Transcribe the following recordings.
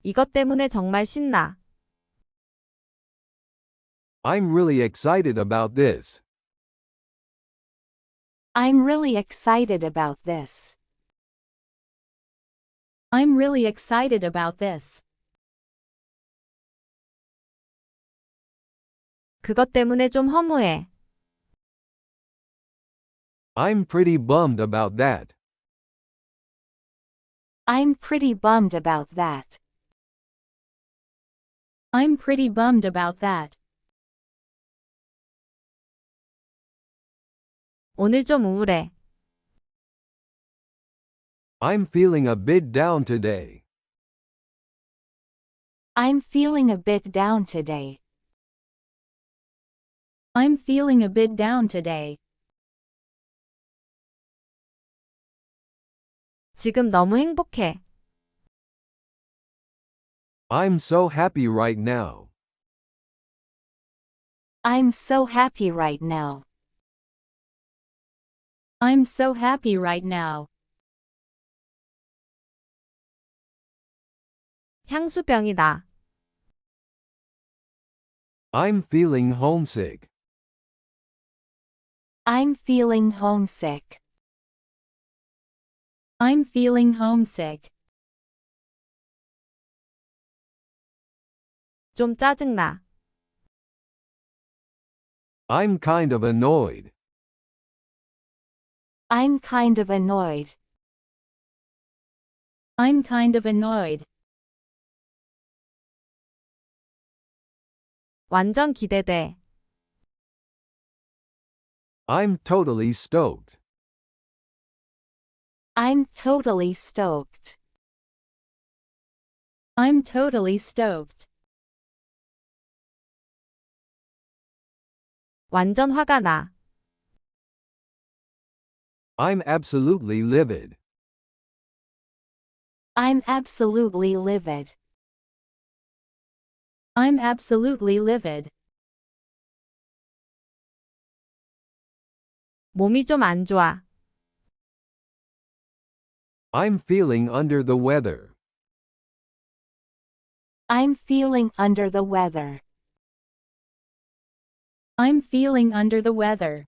이것 때문에 정말 신나. I'm really excited about this. I'm really excited about this. I'm really excited about this. 그것 때문에 좀 허무해. I'm pretty bummed about that. I'm pretty bummed about that. I'm pretty bummed about that. 오늘 좀 우울해. I'm feeling a bit down today. I'm feeling a bit down today. I'm feeling a bit down today. 지금 너무 행복해. I'm so happy right now. I'm so happy right now. I'm so happy right now. 향수병이 나. I'm feeling homesick. I'm feeling homesick. I'm feeling homesick. 좀 짜증나. I'm kind of annoyed. I'm kind of annoyed. I'm kind of annoyed. 완전 기대돼. I'm totally stoked. I'm totally stoked. I'm totally stoked. 완전 화가 나. I'm absolutely livid. I'm absolutely livid. I'm absolutely livid. 몸이 좀 안 좋아. I'm feeling under the weather. I'm feeling under the weather. I'm feeling under the weather.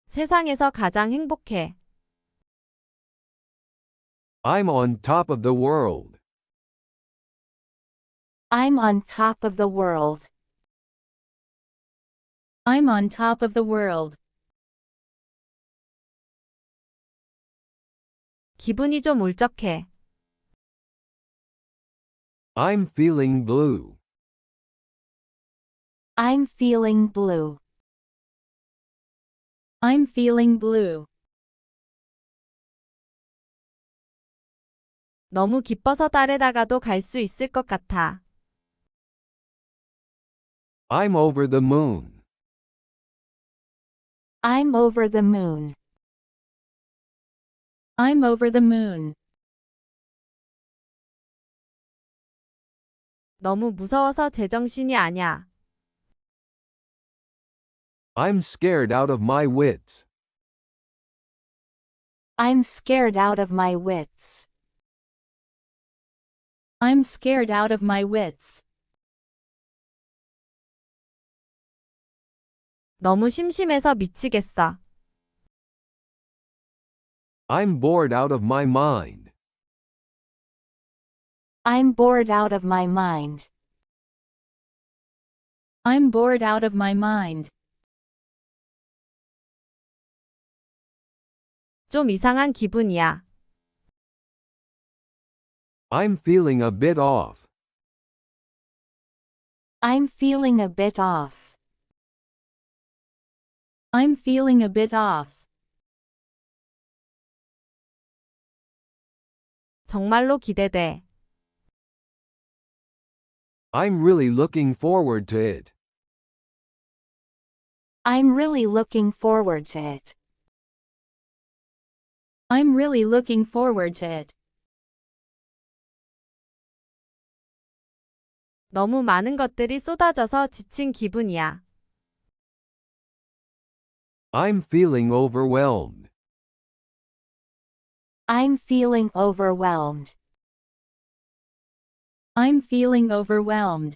세상에서 가장 행복해. I'm on top of the world. I'm on top of the world. I'm on top of the world. 기분이 좀 울적해. I'm feeling blue. I'm feeling blue. I'm feeling blue. 너무 기뻐서 딸에다가도 갈 수 있을 것 같아. I'm over the moon. I'm over the moon. I'm over the moon. 너무 무서워서 제정신이 아냐. I'm scared out of my wits. I'm scared out of my wits. I'm scared out of my wits. 너무 심심해서 미치겠어. I'm bored out of my mind. I'm bored out of my mind. I'm bored out of my mind. 좀 이상한 기분이야. I'm feeling a bit off. I'm feeling a bit off. I'm feeling a bit off. 정말로 기대돼. I'm really looking forward to it. I'm really looking forward to it. I'm really looking forward to it. 너무 많은 것들이 쏟아져서 지친 기분이야. I'm feeling overwhelmed. I'm feeling overwhelmed. I'm feeling overwhelmed.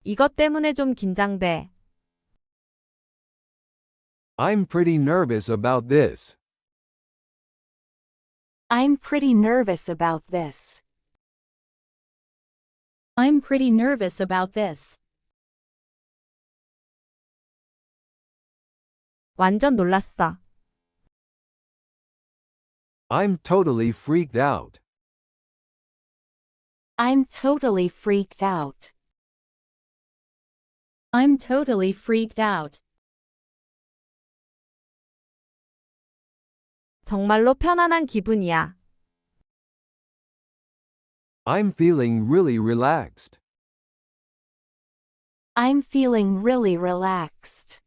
이것 때문에 좀 긴장돼. I'm pretty nervous about this. I'm pretty nervous about this. I'm pretty nervous about this. 완전 놀랐어. I'm totally freaked out. I'm totally freaked out. I'm totally freaked out. 정말로 편안한 기분이야. I'm feeling really relaxed. I'm feeling really relaxed.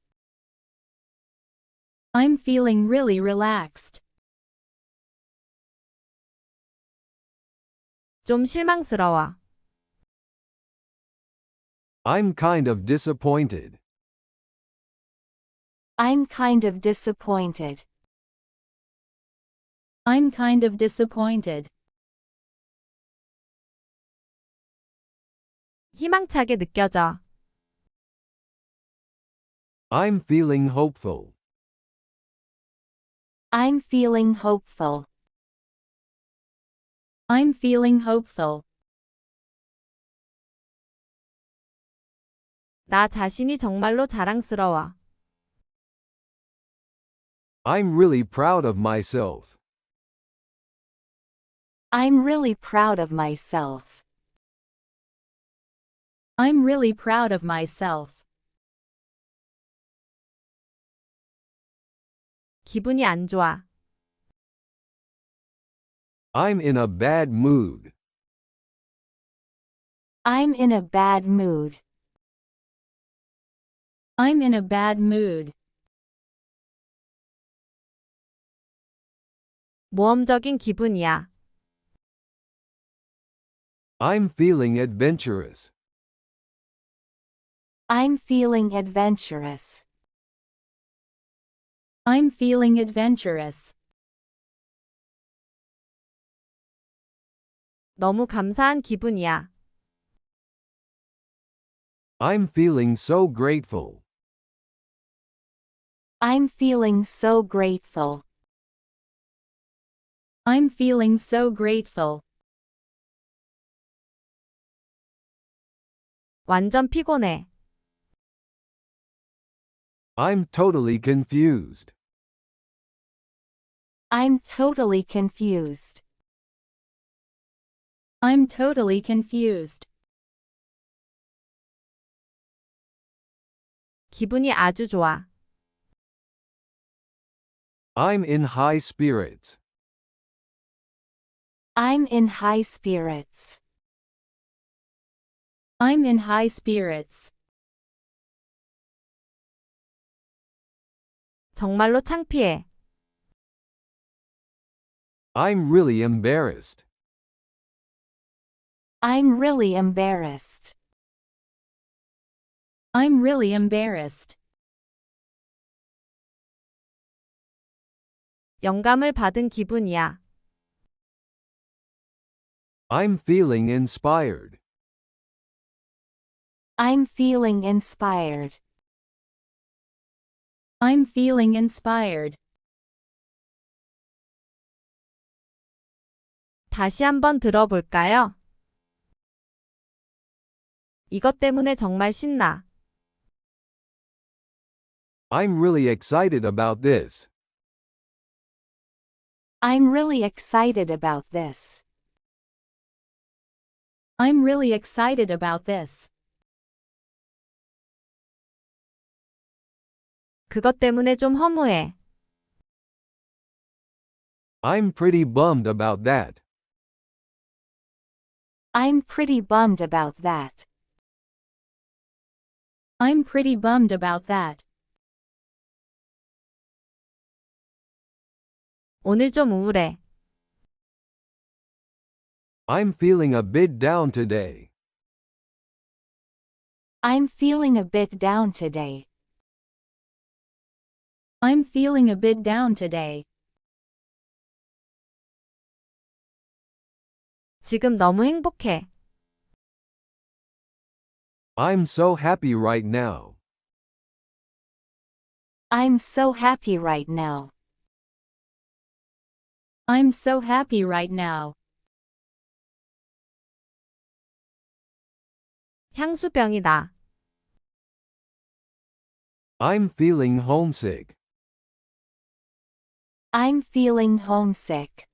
I'm feeling really relaxed. 좀 실망스러워. I'm kind of disappointed. I'm kind of disappointed. I'm kind of disappointed. 희망차게 느껴져. I'm feeling hopeful. I'm feeling hopeful. I'm feeling hopeful. 나 자신이 정말로 자랑스러워. I'm really proud of myself. I'm really proud of myself. I'm really proud of myself. 기분이 안 좋아. I'm in a bad mood. I'm in a bad mood. I'm in a bad mood. 모험적인 기분이야. I'm feeling adventurous. I'm feeling adventurous. I'm feeling adventurous. 너무 감사한 기분이야. I'm feeling so grateful. I'm feeling so grateful. I'm feeling so grateful. 완전 피곤해. I'm totally confused. I'm totally confused. I'm totally confused. 기분이 아주 좋아. I'm in high spirits. I'm in high spirits. I'm in high spirits. 정말로 창피해. I'm really embarrassed. I'm really embarrassed. I'm really embarrassed. 영감을 받은 기분이야. I'm feeling inspired. I'm feeling inspired. I'm feeling inspired. 다시 한번 들어볼까요? 이것 때문에 정말 신나. I'm really excited about this. I'm really excited about this. I'm really excited about this. 그것 때문에 좀 허무해. I'm pretty bummed about that. I'm pretty bummed about that. I'm pretty bummed about that. 오늘 좀 우울해. I'm feeling a bit down today. I'm feeling a bit down today. I'm feeling a bit down today. 지금 너무 행복해. I'm so happy right now. I'm so happy right now. I'm so happy right now. 향수병이 나. I'm feeling homesick. I'm feeling homesick.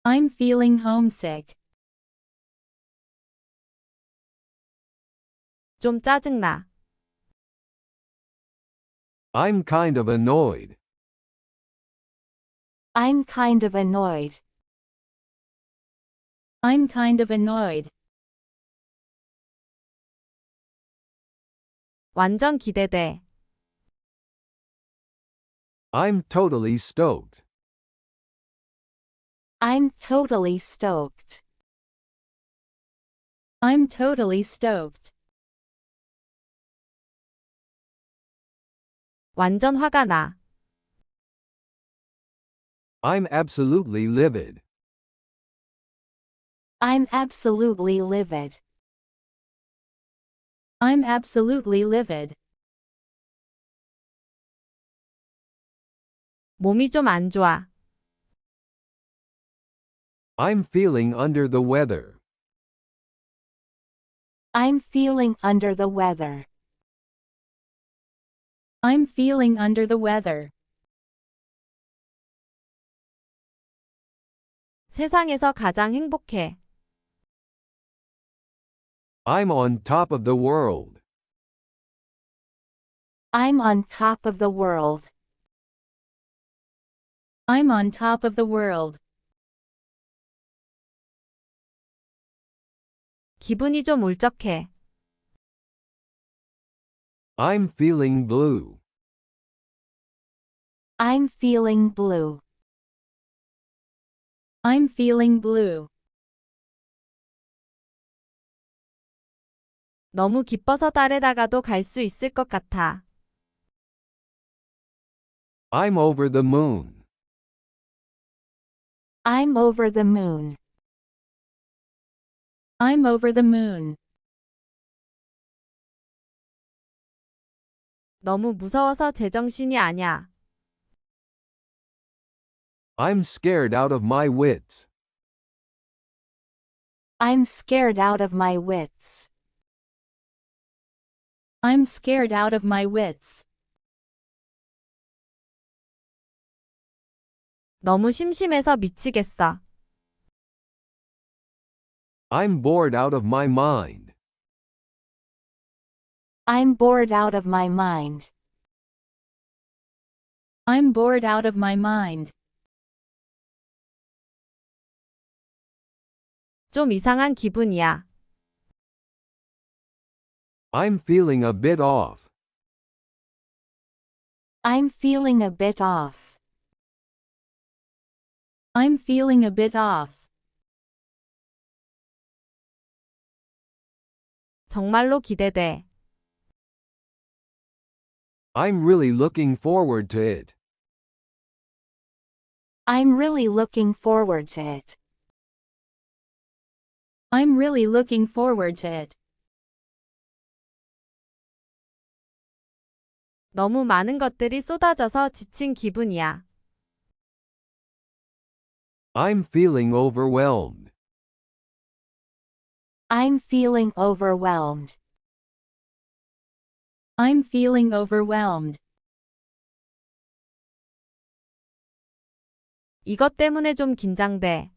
I'm feeling homesick. 좀 짜증나. I'm kind of annoyed. I'm kind of annoyed. I'm kind of annoyed. 완전 기대돼. I'm totally stoked. I'm totally stoked. I'm totally stoked. 완전 화가 나. I'm absolutely livid. I'm absolutely livid. I'm absolutely livid. 몸이 좀 안 좋아. I'm feeling under the weather. I'm feeling under the weather. I'm feeling under the weather. 세상에서 가장 행복해. I'm on top of the world. I'm on top of the world. I'm on top of the world. 기분이 좀 울적해. I'm feeling blue. I'm feeling blue. I'm feeling blue. 너무 기뻐서 달에다가도 갈 수 있을 것 같아. I'm over the moon. I'm over the moon. I'm over the moon. 너무 무서워서 제정신이 아냐. I'm scared out of my wits. I'm scared out of my wits. I'm scared out of my wits. 너무 심심해서 미치겠어. I'm bored out of my mind. I'm bored out of my mind. I'm bored out of my mind. 좀 이상한 기분이야. I'm feeling a bit off. I'm feeling a bit off. I'm feeling a bit off. 정말로 기대돼. I'm really looking forward to it. I'm really looking forward to it. I'm really looking forward to it. 너무 많은 것들이 쏟아져서 지친 기분이야. I'm feeling overwhelmed. I'm feeling overwhelmed. I'm feeling overwhelmed. 이것 때문에 좀 긴장돼.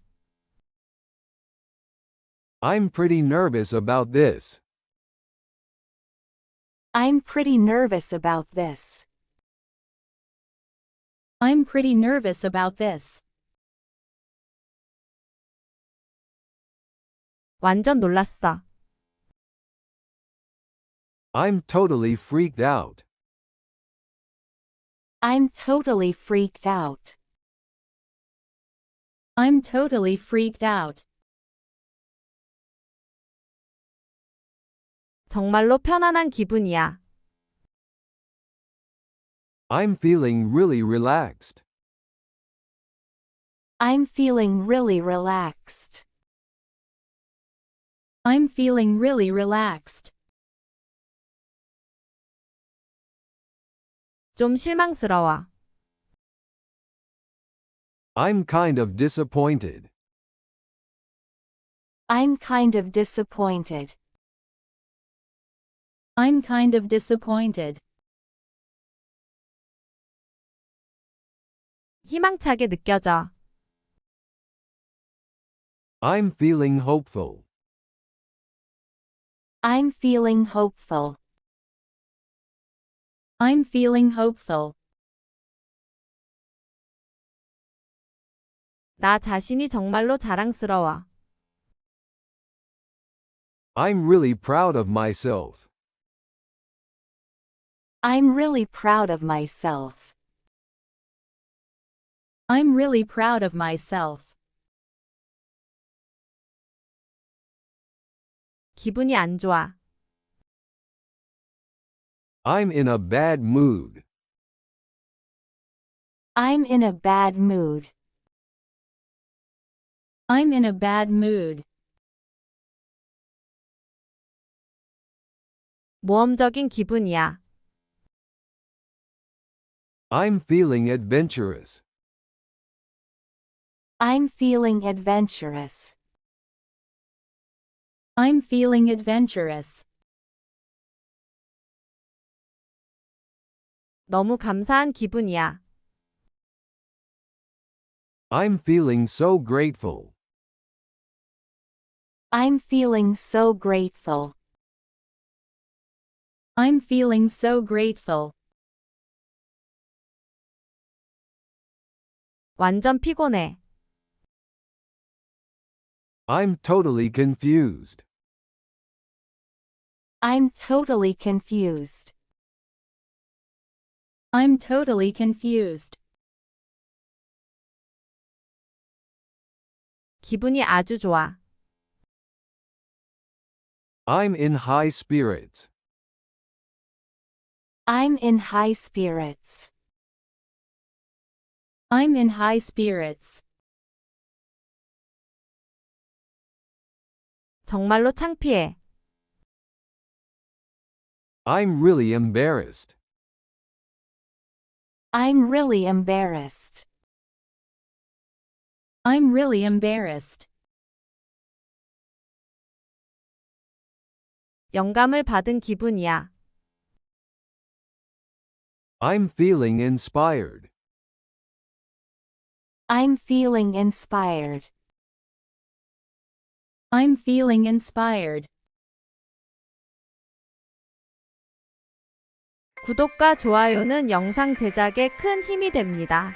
I'm pretty nervous about this. I'm pretty nervous about this. I'm pretty nervous about this. 완전 놀랐어. I'm totally freaked out. I'm totally freaked out. I'm totally freaked out. 정말로 편안한 기분이야. I'm feeling really relaxed. I'm feeling really relaxed. I'm feeling really relaxed. 좀 실망스러워. I'm kind of disappointed. I'm kind of disappointed. I'm kind of disappointed. 희망차게 느껴져. I'm feeling hopeful. I'm feeling hopeful. I'm feeling hopeful. 나 자신이 정말로 자랑스러워. I'm really proud of myself. I'm really proud of myself. I'm really proud of myself. 기분이 안 좋아. I'm in a bad mood. I'm in a bad mood. I'm in a bad mood. 모험적인 기분이야. I'm feeling adventurous. I'm feeling adventurous. I'm feeling adventurous. 너무 감사한 기분이야. I'm feeling so grateful. I'm feeling so grateful. I'm feeling so grateful. 완전 피곤해. I'm totally confused. I'm totally confused. I'm totally confused. 기분이 아주 좋아. I'm in high spirits. I'm in high spirits. I'm in high spirits. 정말로 창피해. I'm really embarrassed. I'm really embarrassed. I'm really embarrassed. 영감을 받은 기분이야. I'm feeling inspired. I'm feeling inspired. I'm feeling inspired. 구독과 좋아요는 영상 제작에 큰 힘이 됩니다.